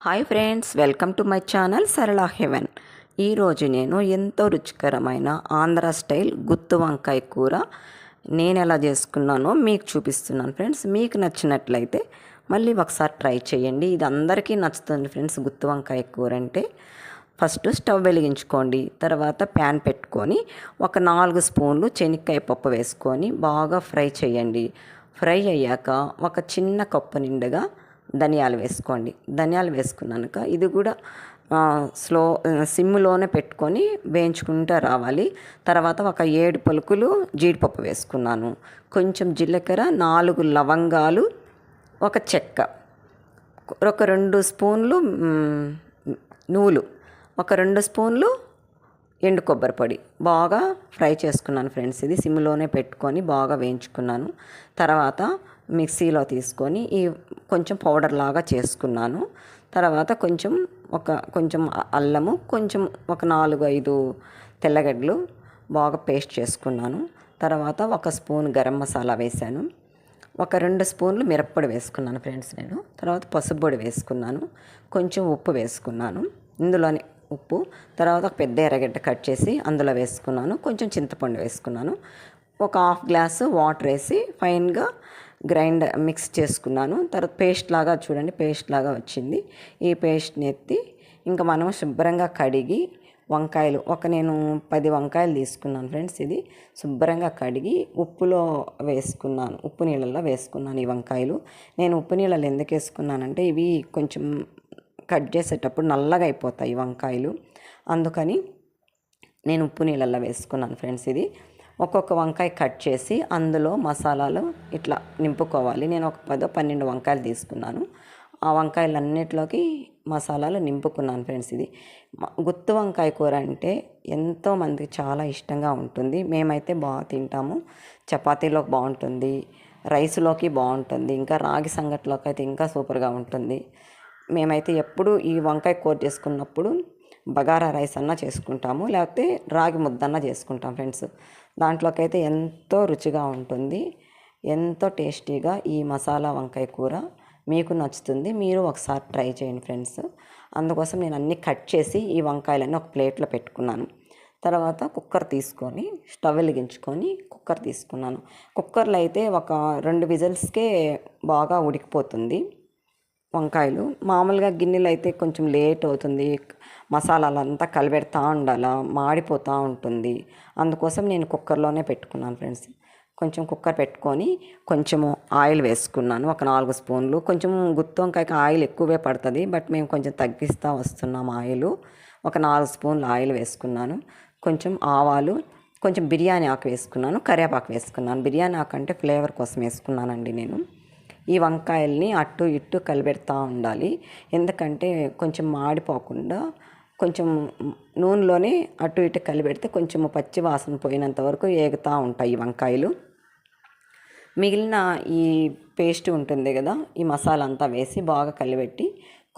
Hi friends, welcome to my channel సరళ haven. ఈరోజు నేను ఎంతో రుచికరమైన ఆంధ్ర స్టైల్ గుత్తి వంకాయ కూర నేను ఎలా చేసుకున్నానో మీకు చూపిస్తున్నాను ఫ్రెండ్స్. మీకు నచ్చినట్లయితే మళ్ళీ ఒకసారి ట్రై చేయండి. ఇది అందరికీ నచ్చుతుంది ఫ్రెండ్స్. గుత్తి వంకాయ కూర అంటే ఫస్ట్ స్టవ్ వెలిగించుకోండి. తర్వాత ప్యాన్ పెట్టుకొని ఒక 4 స్పూన్లు శనక్కాయ పప్పు వేసుకొని బాగా ఫ్రై చేయండి. ఫ్రై అయ్యాక ఒక చిన్న కప్పు నిండుగా ధనియాలు వేసుకోండి. ధనియాలు వేసుకున్నాక ఇది కూడా సిమ్లోనే పెట్టుకొని వేయించుకుంటూ రావాలి. తర్వాత ఒక 7 పలుకులు జీడిపప్పు వేసుకున్నాను. కొంచెం జీలకర్ర, 4 లవంగాలు, ఒక చెక్క, ఒక 2 స్పూన్లు నువ్వులు, ఒక 2 స్పూన్లు ఎండు కొబ్బరి పొడి బాగా ఫ్రై చేసుకున్నాను ఫ్రెండ్స్. ఇది సిమ్లోనే పెట్టుకొని బాగా వేయించుకున్నాను. తర్వాత మిక్సీలో తీసుకొని ఈ కొంచెం పౌడర్ లాగా చేసుకున్నాను. తర్వాత కొంచెం అల్లము, కొంచెం ఒక 4-5 తెల్లగడ్డలు బాగా పేస్ట్ చేసుకున్నాను. తర్వాత ఒక స్పూన్ గరం మసాలా వేశాను. ఒక 2 స్పూన్లు మిరప్పొడి వేసుకున్నాను ఫ్రెండ్స్ నేను. తర్వాత పసుపు పొడి వేసుకున్నాను. కొంచెం ఉప్పు వేసుకున్నాను. ఇందులోనే ఉప్పు, తర్వాత ఒక పెద్ద ఎర్రగడ్డ కట్ చేసి అందులో వేసుకున్నాను. కొంచెం చింతపండు వేసుకున్నాను. ఒక 1/2 గ్లాసు వాటర్ వేసి ఫైన్గా మిక్స్ చేసుకున్నాను. తర్వాత పేస్ట్ లాగా చూడండి, పేస్ట్ లాగా వచ్చింది. ఈ పేస్ట్ని ఎత్తి ఇంకా మనం శుభ్రంగా కడిగి వంకాయలు నేను 10 వంకాయలు తీసుకున్నాను ఫ్రెండ్స్. ఇది శుభ్రంగా కడిగి ఉప్పులో వేసుకున్నాను, ఉప్పు నీళ్ళల్లో వేసుకున్నాను ఈ వంకాయలు. నేను ఉప్పు నీళ్ళలో ఎందుకు వేసుకున్నానంటే ఇవి కొంచెం కట్ చేసేటప్పుడు నల్లగా అయిపోతాయి వంకాయలు, అందుకని నేను ఉప్పు నీళ్ళల్లో వేసుకున్నాను ఫ్రెండ్స్. ఇది ఒక్కొక్క వంకాయ కట్ చేసి అందులో మసాలాలు ఇట్లా నింపుకోవాలి. నేను ఒక 10-12 వంకాయలు తీసుకున్నాను. ఆ వంకాయలన్నిటిలోకి మసాలాలు నింపుకున్నాను ఫ్రెండ్స్. ఇది గుత్తి వంకాయ కూర అంటే ఎంతోమందికి చాలా ఇష్టంగా ఉంటుంది. మేమైతే బాగా తింటాము. చపాతీలోకి బాగుంటుంది, రైస్లోకి బాగుంటుంది, ఇంకా రాగి సంగట్లోకి అయితే ఇంకా సూపర్గా ఉంటుంది. మేమైతే ఎప్పుడు ఈ వంకాయ కూర చేసుకున్నప్పుడు బగారా రైస్ అన్నా చేసుకుంటాము, లేకపోతే రాగి ముద్దన్నా చేసుకుంటాం ఫ్రెండ్స్. దాంట్లోకి అయితే ఎంతో రుచిగా ఉంటుంది, ఎంతో టేస్టీగా ఈ మసాలా వంకాయ కూర మీకు నచ్చుతుంది. మీరు ఒకసారి ట్రై చేయండి ఫ్రెండ్స్. అందుకోసం నేను అన్నీ కట్ చేసి ఈ వంకాయలన్నీ ఒక ప్లేట్లో పెట్టుకున్నాను. తర్వాత కుక్కర్ తీసుకొని స్టవ్ వెలిగించుకొని కుక్కర్ తీసుకున్నాను. కుక్కర్లో అయితే ఒక 2 విజిల్స్కే బాగా ఉడికిపోతుంది వంకాయలు. మామూలుగా గిన్నెలు అయితే కొంచెం లేట్ అవుతుంది, మసాలాలంతా కలిపెడతా ఉండాలా, మాడిపోతూ ఉంటుంది. అందుకోసం నేను కుక్కర్లోనే పెట్టుకున్నాను ఫ్రెండ్స్. కొంచెం కుక్కర్ పెట్టుకొని కొంచెము ఆయిల్ వేసుకున్నాను, ఒక 4 స్పూన్లు. కొంచెం గుత్తి వంకాయకి ఆయిల్ ఎక్కువే పడుతుంది, బట్ మేము కొంచెం తగ్గిస్తూ వస్తున్నాం ఆయిల్. ఒక 4 స్పూన్లు ఆయిల్ వేసుకున్నాను. కొంచెం ఆవాలు, కొంచెం బిర్యానీ ఆకు వేసుకున్నాను, కరివేపాకు వేసుకున్నాను. బిర్యానీ ఆకు అంటే ఫ్లేవర్ కోసం వేసుకున్నానండి నేను. ఈ వంకాయల్ని అటు ఇటు కలిపెడతా ఉండాలి, ఎందుకంటే కొంచెం మాడిపోకుండా కొంచెం నూనెలోనే అటు ఇటు కలిపెడితే కొంచెం పచ్చి వాసన పోయినంత వరకు ఏగుతూ ఉంటాయి ఈ వంకాయలు. మిగిలిన ఈ పేస్ట్ ఉంటుంది కదా, ఈ మసాలా అంతా వేసి బాగా కలిపెట్టి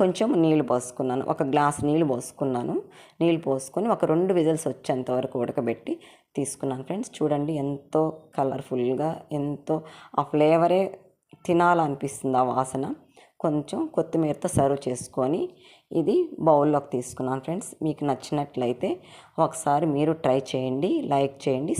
కొంచెం నీళ్ళు పోసుకున్నాను. ఒక గ్లాస్ నీళ్ళు పోసుకున్నాను. నీళ్ళు పోసుకొని ఒక 2 విజిల్స్ వచ్చేంత వరకు ఉడకబెట్టి తీసుకున్నాను ఫ్రెండ్స్. చూడండి ఎంతో కలర్ఫుల్గా, ఎంతో ఆ ఫ్లేవరే తినాలనిపిస్తుంది, ఆ వాసన. కొంచెం కొత్తిమీరతో సర్వ్ చేసుకొని ఇది బౌల్లోకి తీసుకున్నాను ఫ్రెండ్స్. మీకు నచ్చినట్లయితే ఒకసారి మీరు ట్రై చేయండి, లైక్ చేయండి.